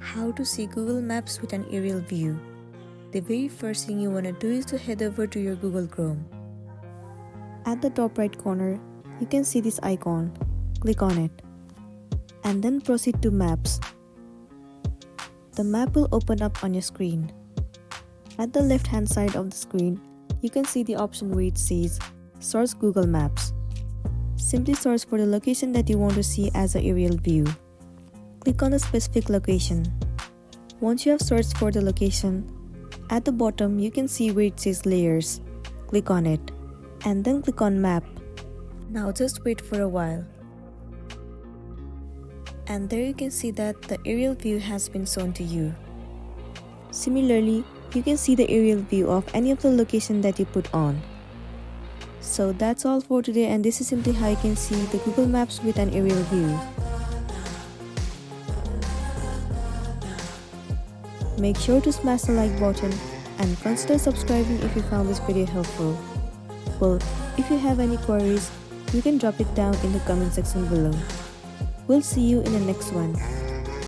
How to see Google Maps with an aerial view. The very first thing you want to do is to head over to your Google Chrome. At the top right corner, you can see this icon. Click on it. And then proceed to Maps. The map will open up on your screen. At the left hand side of the screen, you can see the option where it says Source Google Maps. Simply search for the location that you want to see as an aerial view. Click on the specific location. Once you have searched for the location, at the bottom you can see where it says Layers. Click on it and then click on Map. Now just wait for a while. And there you can see that the aerial view has been shown to you. Similarly, you can see the aerial view of any of the location that you put on. So that's all for today, and this is simply how you can see the Google Maps with an aerial view. Make sure to smash the like button and consider subscribing if you found this video helpful. Well, if you have any queries, you can drop it down in the comment section below. We'll see you in the next one.